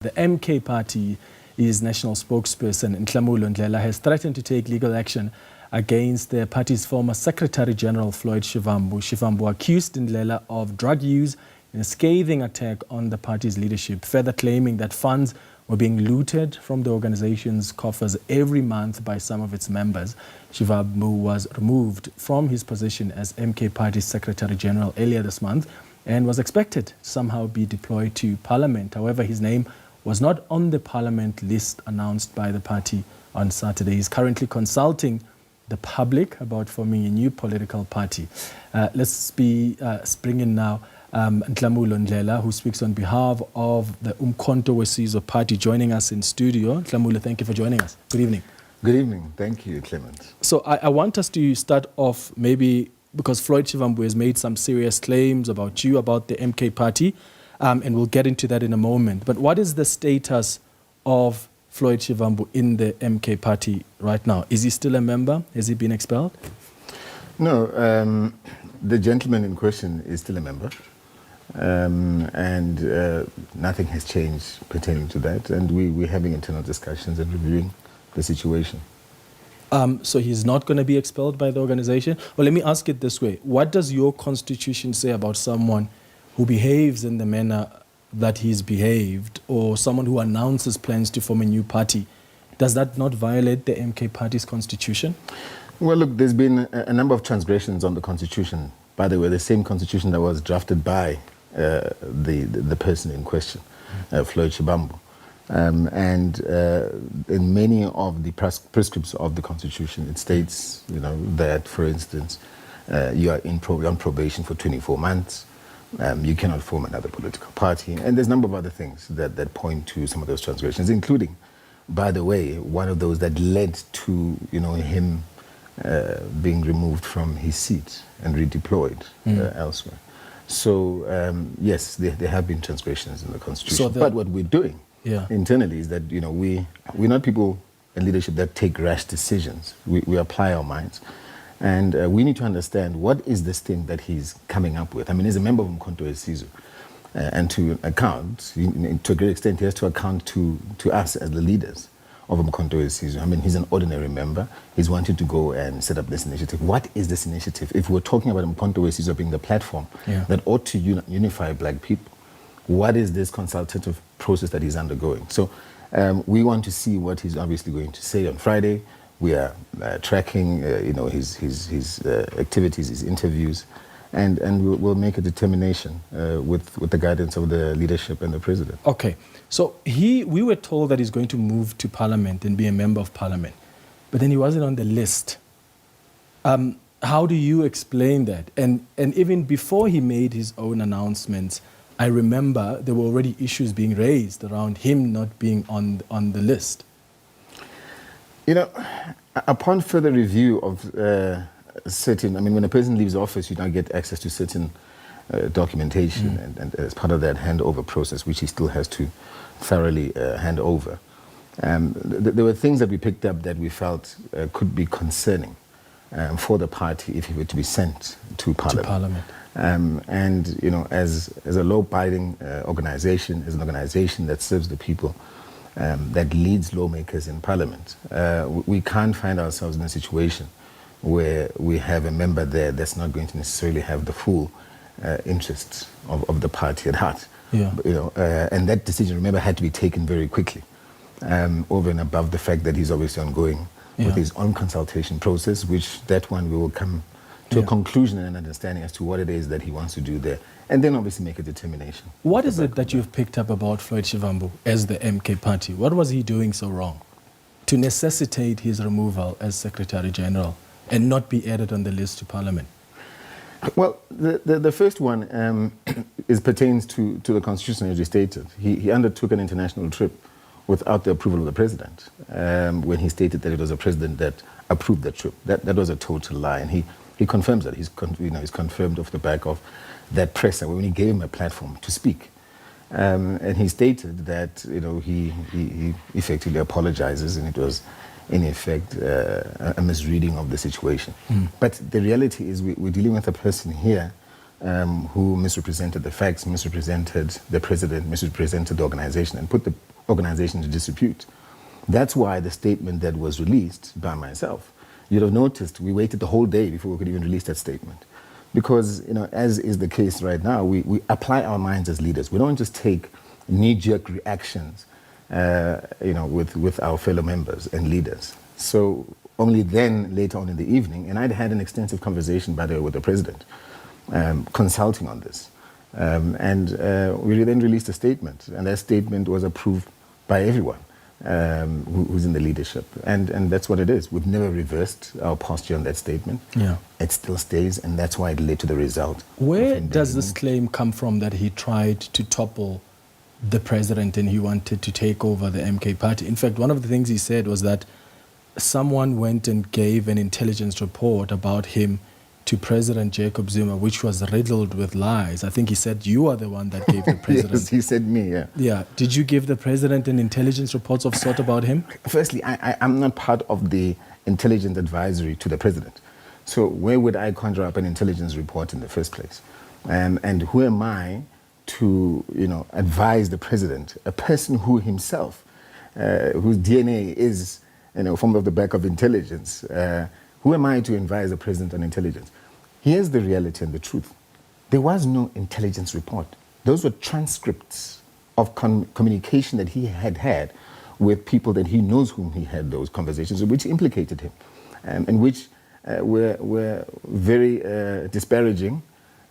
The MK party's National Spokesperson, Nhlamulo Ndhlela, has threatened to take legal action against the party's former Secretary General, Floyd Shivambu. Shivambu accused Ndhlela of drug use in a scathing attack on the party's leadership, further claiming that funds were being looted from the organization's coffers every month by some of its members. Shivambu was removed from his position as MK party's Secretary General earlier this month and was expected to somehow be deployed to Parliament. However, his name was not on the Parliament list announced by the party on Saturday. He's currently consulting the public about forming a new political party. Let's bring in now Nhlamulo Ndhlela, who speaks on behalf of the uMkhonto weSizwe party, joining us in studio. Nhlamulo, thank you for joining us. Good evening. Good evening. Thank you, Clement. So I want us to start off maybe because Floyd Shivambu has made some serious claims about you, about the MK party, and we'll get into that in a moment. But what is the status of Floyd Shivambu in the MK party right now? Is he still a member? Has he been expelled? No, the gentleman in question is still a member. Nothing has changed pertaining to that. And we're having internal discussions and reviewing the situation. So he's not going to be expelled by the organization? Well, let me ask it this way. What does your constitution say about someone who behaves in the manner that he's behaved, or someone who announces plans to form a new party? Does that not violate the MK party's constitution? Well, look, there's been a number of transgressions on the constitution. By the way, the same constitution that was drafted by the person in question, Floyd Shivambu. In many of the prescripts of the constitution, it states, that, for instance, you are on probation for 24 months. You cannot form another political party. And there's a number of other things that point to some of those transgressions, including, by the way, one of those that led to, him being removed from his seat and redeployed elsewhere. So, yes, there have been transgressions in the constitution. But what we're doing internally is that, we're not people in leadership that take rash decisions. We apply our minds. And we need to understand what is this thing that he's coming up with. I mean, he's a member of uMkhonto weSizwe. And to account, to a great extent, he has to account to us as the leaders of uMkhonto weSizwe. I mean, he's an ordinary member. He's wanted to go and set up this initiative. What is this initiative? If we're talking about uMkhonto weSizwe being the platform that ought to unify black people, what is this consultative process that he's undergoing? So we want to see what he's obviously going to say on Friday. We are tracking, his activities, his interviews, and we'll make a determination with the guidance of the leadership and the president. Okay, so we were told that he's going to move to Parliament and be a member of Parliament, but then he wasn't on the list. How do you explain that? And even before he made his own announcements, I remember there were already issues being raised around him not being on the list. Upon further review of when a person leaves office, you now get access to certain documentation, and as part of that handover process, which he still has to thoroughly hand over. There were things that we picked up that we felt could be concerning for the party if he were to be sent to Parliament. As a law-abiding organization, as an organization that serves the people, that leads lawmakers in Parliament, we can't find ourselves in a situation where we have a member there that's not going to necessarily have the full interests of the party at heart. And that decision, remember, had to be taken very quickly, over and above the fact that he's obviously ongoing with his own consultation process, which that one we will come to a conclusion and an understanding as to what it is that he wants to do there, and then obviously make a determination. What is it that you've picked up about Floyd Shivambu as the MK party? What was he doing so wrong to necessitate his removal as Secretary General and not be added on the list to Parliament? Well, the first one pertains to the Constitution as you stated. He undertook an international trip without the approval of the president, when he stated that it was the president that approved the trip. That was a total lie, and he confirms that. He's confirmed off the back of that presser when he gave him a platform to speak. And he stated that he effectively apologizes, and it was in effect a misreading of the situation. But the reality is we're dealing with a person here who misrepresented the facts, misrepresented the president, misrepresented the organization, and put the organization into disrepute. That's why the statement that was released by myself, you'd have noticed we waited the whole day before we could even release that statement. Because, as is the case right now, we apply our minds as leaders. We don't just take knee-jerk reactions, with our fellow members and leaders. So only then, later on in the evening, and I'd had an extensive conversation, by the way, with the president, consulting on this. We then released a statement, and that statement was approved by everyone who's in the leadership. And that's what it is. We've never reversed our posture on that statement. Yeah. It still stays, and that's why it led to the result. Where does this claim come from that he tried to topple the president and he wanted to take over the MK party? In fact, one of the things he said was that someone went and gave an intelligence report about him to President Jacob Zuma, which was riddled with lies. I think he said you are the one that gave the president. Yes, he said me, yeah. Yeah. Did you give the president an intelligence report of sort about him? Firstly, I'm not part of the intelligence advisory to the president. So where would I conjure up an intelligence report in the first place? And who am I to, advise the president, a person who himself, whose DNA is, from the back of intelligence, who am I to advise the president on intelligence? Here's the reality and the truth. There was no intelligence report. Those were transcripts of communication that he had with people that he knows whom he had those conversations with, which implicated him, and which were very disparaging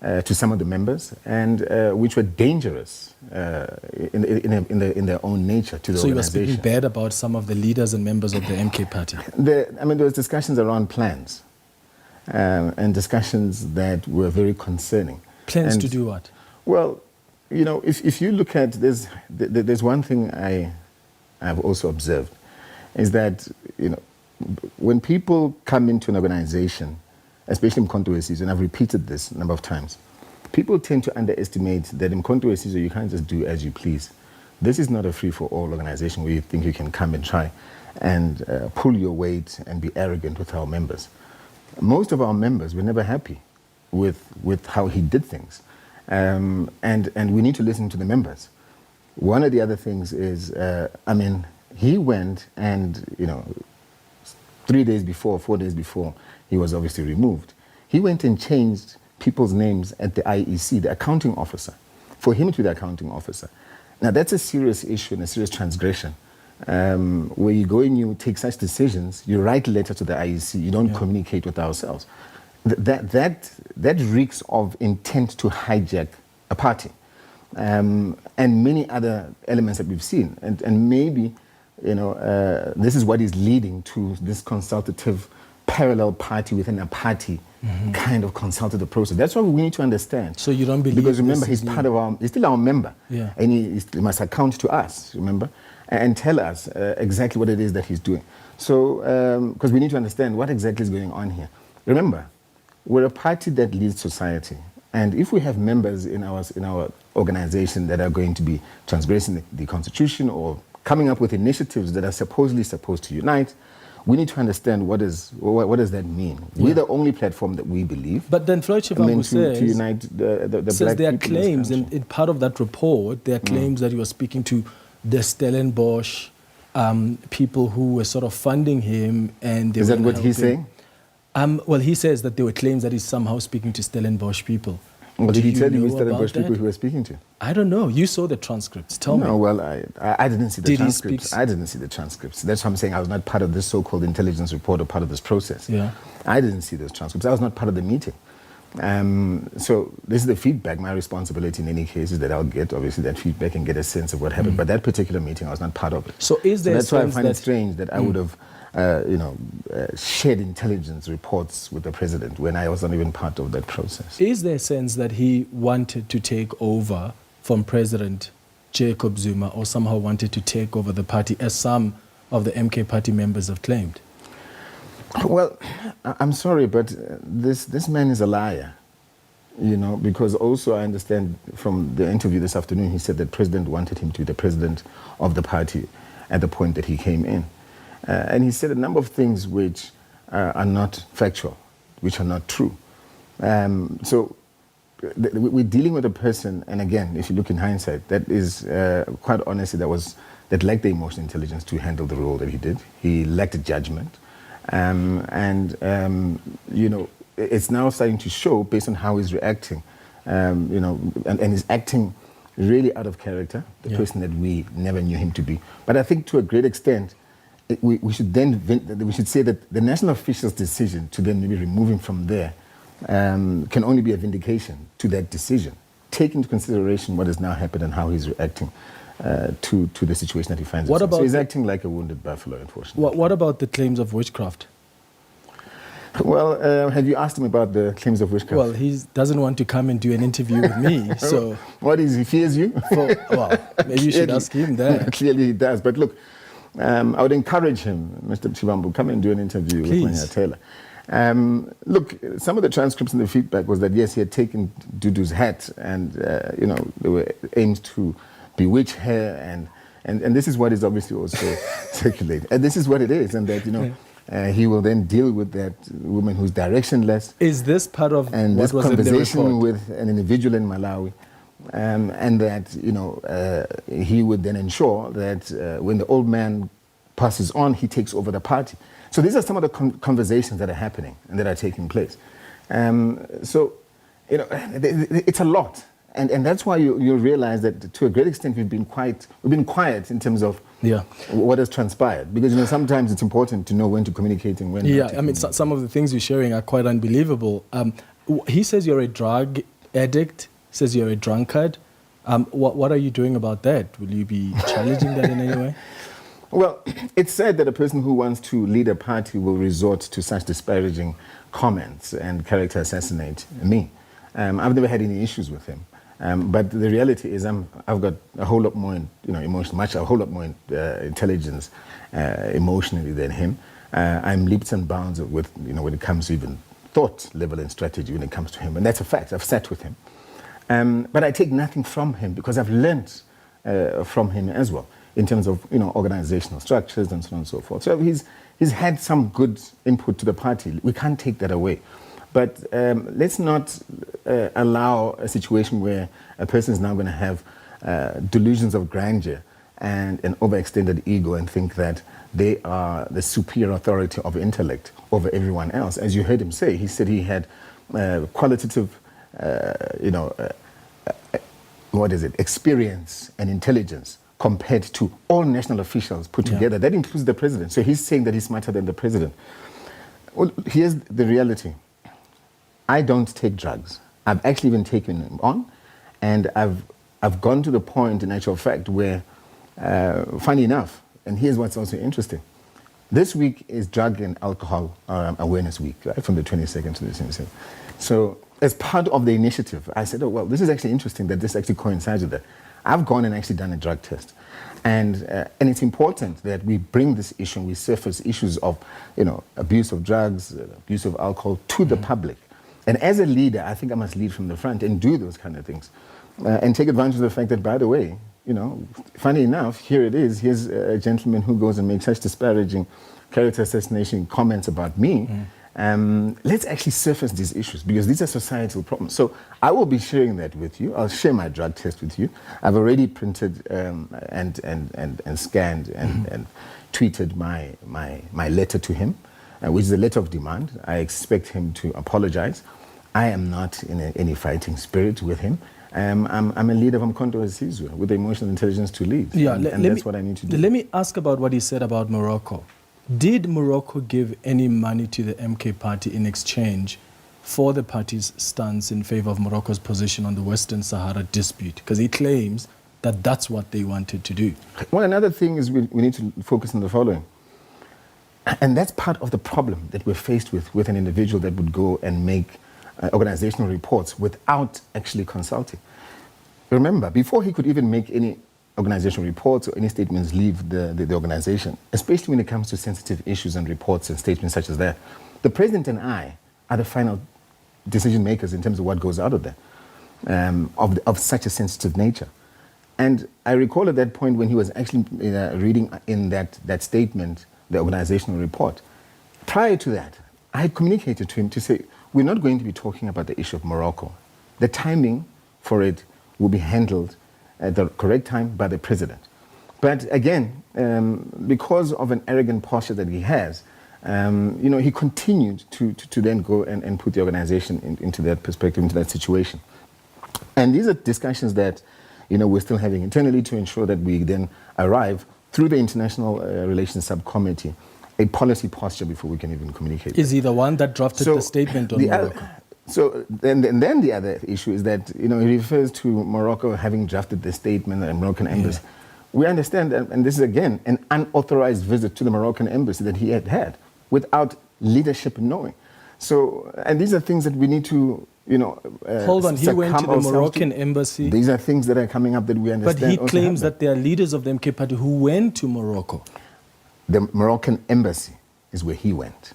to some of the members, and which were dangerous in their own nature to the organization. So you were speaking bad about some of the leaders and members of the MK party? There was discussions around plans, and discussions that were very concerning. Plans to do what? Well, if you look at this, there's one thing I've also observed, is that, when people come into an organization, especially uMkhonto weSizwe, and I've repeated this a number of times, people tend to underestimate that uMkhonto weSizwe, you can't just do as you please. This is not a free-for-all organization where you think you can come and try and pull your weight and be arrogant with our members. Most of our members were never happy with how he did things. And we need to listen to the members. One of the other things is, he went and, 3 days before, 4 days before, he was obviously removed. He went and changed people's names at the IEC, the accounting officer, for him to be the accounting officer. Now, that's a serious issue and a serious transgression. Where you go and you take such decisions, you write a letter to the IEC, you don't communicate with ourselves. That reeks of intent to hijack a party, and many other elements that we've seen. And maybe, this is what is leading to this consultative parallel party within a party kind of consultative process. That's what we need to understand. So you don't believe, because remember, he's still our member, and he must account to us, remember, and tell us exactly what it is that he's doing. So, because we need to understand what exactly is going on here. Remember, we're a party that leads society, and if we have members in our organization that are going to be transgressing the constitution or coming up with initiatives that are supposedly supposed to unite, we need to understand what does that mean. We're the only platform that we believe. But then Floyd Shivambu says, to unite the says black there are people in claims, this in part of that report, there are claims that he was speaking to the Stellenbosch people who were sort of funding him. And they Is that what he's saying? Well, he says that there were claims that he's somehow speaking to Stellenbosch people. Well, did he tell you know which Stellenbosch about people that? he was speaking to? I don't know. You saw the transcripts. Tell me. No, well, I didn't see the Did he transcripts. speak? I didn't see the transcripts. That's what I'm saying. I was not part of this so-called intelligence report or part of this process. Yeah. I didn't see those transcripts. I was not part of the meeting. So this is the feedback. My responsibility in any case is that I'll get, obviously, that feedback and get a sense of what happened. But that particular meeting, I was not part of it. So is there that's why I sense find it that- strange that I would have, shared intelligence reports with the president when I was not even part of that process. Is there a sense that he wanted to take over from President Jacob Zuma, or somehow wanted to take over the party, as some of the MK party members have claimed? Well, I'm sorry, but this man is a liar, because also I understand from the interview this afternoon, he said that President wanted him to be the president of the party at the point that he came in. And he said a number of things which are not factual, which are not true. So we're dealing with a person, and again, if you look in hindsight, that is quite honestly that lacked the emotional intelligence to handle the role that he did. He lacked judgment, it's now starting to show based on how he's reacting, and he's acting really out of character, the person that we never knew him to be. But I think to a great extent, we should say that the national official's decision to then maybe remove him from there can only be a vindication to that decision. Take into consideration what has now happened and how he's reacting to the situation that he finds himself. So he's acting like a wounded buffalo, unfortunately. What about the claims of witchcraft? Well, have you asked him about the claims of witchcraft? Well, he doesn't want to come and do an interview with me, so... What is he fears you? Well, maybe you should ask him that. Clearly he does. But look, I would encourage him, Mr. Shivambu, come and do an interview with Manyathela. Look, some of the transcripts and the feedback was that, yes, he had taken Dudu's hat and, they were aimed to bewitch her, and this is what is obviously also circulated. And this is what it is, and that, he will then deal with that woman who's directionless. Is this part of and what this was in the conversation report? with an individual in Malawi, and that he would then ensure that when the old man passes on, he takes over the party. So these are some of the conversations that are happening and that are taking place. It's a lot, and that's why you realize that to a great extent we've been quiet in terms of what has transpired, because sometimes it's important to know when to communicate and when not to. I mean, some of the things you're sharing are quite unbelievable. He says you're a drug addict, says you're a drunkard. What are you doing about that? Will you be challenging that in any way? Well, it's said that a person who wants to lead a party will resort to such disparaging comments and character assassinate me. I've never had any issues with him. But the reality is I've got a whole lot more, a whole lot more intelligence emotionally than him. I'm leaps and bounds with, when it comes to even thought level and strategy when it comes to him. And that's a fact. I've sat with him. But I take nothing from him because I've learnt from him as well in terms of, organizational structures and so on and so forth. So he's had some good input to the party. We can't take that away. But let's not allow a situation where a person is now going to have delusions of grandeur and an overextended ego and think that they are the superior authority of intellect over everyone else. As you heard him say, he said he had qualitative, experience and intelligence compared to all national officials put together. That includes the president. So he's saying that he's smarter than the president. Well, here's the reality. I don't take drugs. I've actually been taken them on, and I've gone to the point, in actual fact, where, funny enough, and here's what's also interesting. This week is Drug and Alcohol Awareness Week, right, from the 22nd to the 27th. So as part of the initiative, I said, oh, well, this is actually interesting that this actually coincides with that. I've gone and actually done a drug test. And it's important that we bring this issue, we surface issues of, abuse of drugs, abuse of alcohol to the public. And as a leader, I think I must lead from the front and do those kind of things. And take advantage of the fact that, by the way, funny enough, here it is. Here's a gentleman who goes and makes such disparaging character assassination comments about me. Let's actually surface these issues because these are societal problems. So I will be sharing that with you. I'll share my drug test with you. I've already printed and scanned and tweeted my letter to him, which is a letter of demand. I expect him to apologize. I am not in any fighting spirit with him. I'm a leader of uMkhonto weSizwe with the emotional intelligence to lead. Yeah, and that's what I need to do. Let me ask about what he said about Morocco. Did Morocco give any money to the MK party in exchange for the party's stance in favor of Morocco's position on the Western Sahara dispute? Because he claims that that's what they wanted to do. Well, another thing is we need to focus on the following. And that's part of the problem that we're faced with an individual that would go and make organizational reports without actually consulting. Remember, before he could even make any organizational reports or any statements leave the organization, especially when it comes to sensitive issues and reports and statements such as that, the president and I are the final decision makers in terms of what goes out of there, of such a sensitive nature. And I recall at that point when he was actually reading in that statement, the organizational report. Prior to that, I had communicated to him to say, we're not going to be talking about the issue of Morocco The timing for it will be handled at the correct time by the president. But again, because of an arrogant posture that he has, he continued to then go and put the organization into that perspective, into that situation. And these are discussions that, we're still having internally to ensure that we then arrive through the International Relations Subcommittee a policy posture before we can even communicate. Is he the one that drafted the statement on Morocco? Then the other issue is that, he refers to Morocco having drafted the statement, the Moroccan embassy. Yeah. We understand, and this is again an unauthorized visit to the Moroccan embassy that he had without leadership knowing. So, and these are things that we need to, hold on, he went to the Moroccan embassy. These are things that are coming up that we understand. But he claims that there are leaders of the MK party who went to Morocco. The Moroccan embassy is where he went.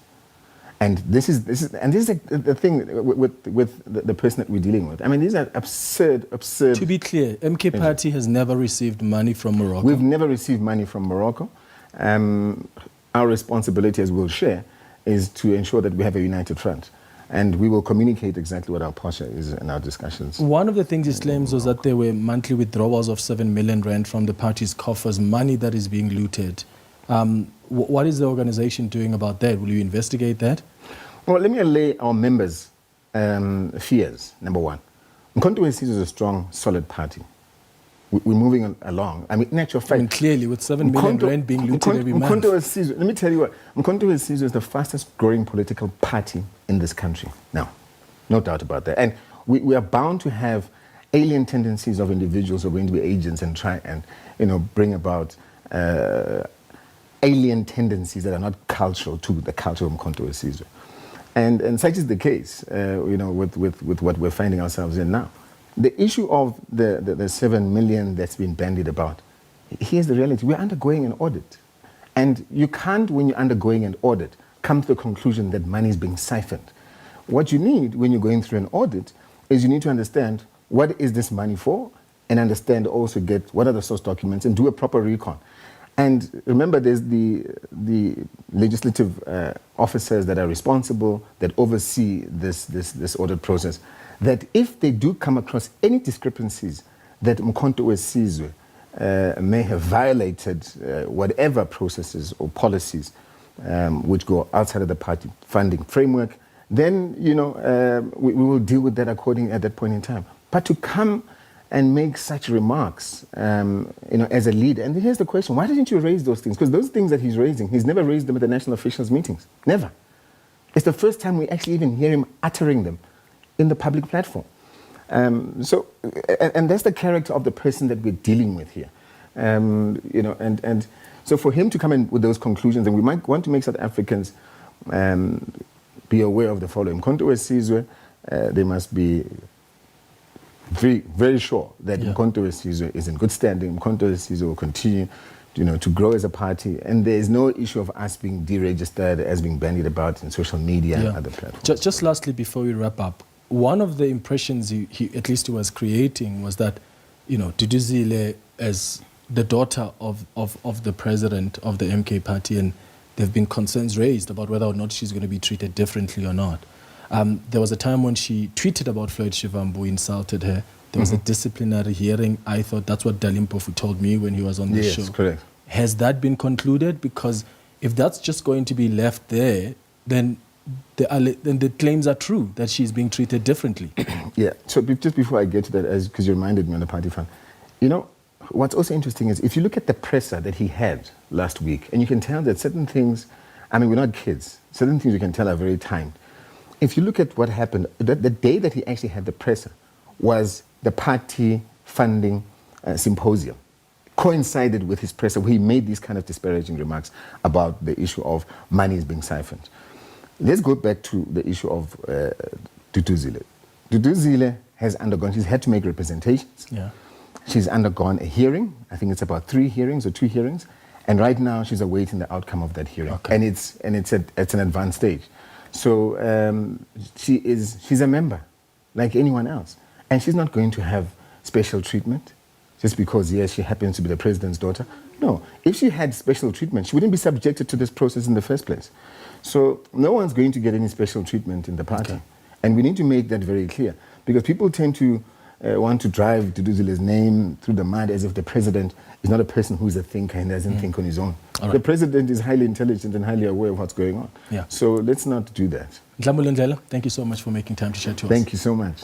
And this is the thing with the person that we're dealing with. I mean, these are absurd. To be clear, MK Party has never received money from Morocco. We've never received money from Morocco. Our responsibility, as we'll share, is to ensure that we have a united front. And we will communicate exactly what our posture is in our discussions. One of the things he claims was that there were monthly withdrawals of 7 million rand from the party's coffers, money that is being looted. What is the organization doing about that? Will you investigate that? Well, let me allay our members' fears, number one. uMkhonto weSizwe is a strong, solid party. We're moving along. I mean, in actual fact... clearly, with 7 million rand being looted every month. uMkhonto weSizwe, let me tell you what. uMkhonto weSizwe is the fastest growing political party in this country. Now, no doubt about that. And we are bound to have alien tendencies of individuals who are going to be agents and try and, bring about... alien tendencies that are not cultural to the culture of uMkhonto weSizwe. And such is the case, with what we're finding ourselves in now. The issue of the 7 million that's been bandied about, here's the reality. We're undergoing an audit. And you can't, when you're undergoing an audit, come to the conclusion that money is being siphoned. What you need when you're going through an audit is you need to understand what is this money for, and understand also what are the source documents, and do a proper recon. And remember, there's the legislative officers that are responsible, that oversee this audit process, that if they do come across any discrepancies that uMkhonto weSizwe may have violated whatever processes or policies which go outside of the party funding framework, then, we will deal with that accordingly at that point in time. But to come and make such remarks, as a leader. And here's the question, why didn't you raise those things? Because those things that he's raising, he's never raised them at the national officials' meetings. Never. It's the first time we actually even hear him uttering them in the public platform. And that's the character of the person that we're dealing with here. And so for him to come in with those conclusions, and we might want to make South Africans be aware of the following. uMkhonto weSizwe, they must be very, very sure that uMkhonto weSizwe is in good standing. uMkhonto weSizwe will continue, to grow as a party, and there is no issue of us being deregistered as being bandied about in social media and other platforms. Just lastly, before we wrap up, one of the impressions he at least was creating was that, Dudu Zuma as the daughter of the president of the MK party, and there have been concerns raised about whether or not she's going to be treated differently or not. There was a time when she tweeted about Floyd Shivambu, insulted her. There was a disciplinary hearing. I thought that's what Dalimpofu told me when he was on the show. Yes, correct. Has that been concluded? Because if that's just going to be left there, then the claims are true that she's being treated differently. Yeah. So just before I get to that, because you reminded me on the party fund, what's also interesting is if you look at the presser that he had last week, and you can tell that certain things, we're not kids, certain things you can tell are very timed. If you look at what happened, the day that he actually had the presser was the party funding symposium. Coincided with his presser, where he made these kind of disparaging remarks about the issue of money is being siphoned. Let's go back to the issue of Dudu Zuma. Dudu Zuma she's had to make representations. Yeah. She's undergone a hearing. I think it's about 3 hearings or 2 hearings. And right now she's awaiting the outcome of that hearing. Okay. And it's at an advanced stage. So she's a member, like anyone else. And she's not going to have special treatment just because, yes, she happens to be the president's daughter. No, if she had special treatment, she wouldn't be subjected to this process in the first place. So no one's going to get any special treatment in the party. Okay. And we need to make that very clear. Because people tend to want to drive Dudu Zula's name through the mud as if the president is not a person who's a thinker and doesn't think on his own. All right. The president is highly intelligent and highly aware of what's going on. Yeah. So let's not do that. Nhlamulo Ndhlela, thank you so much for making time to chat to us. Thank you so much.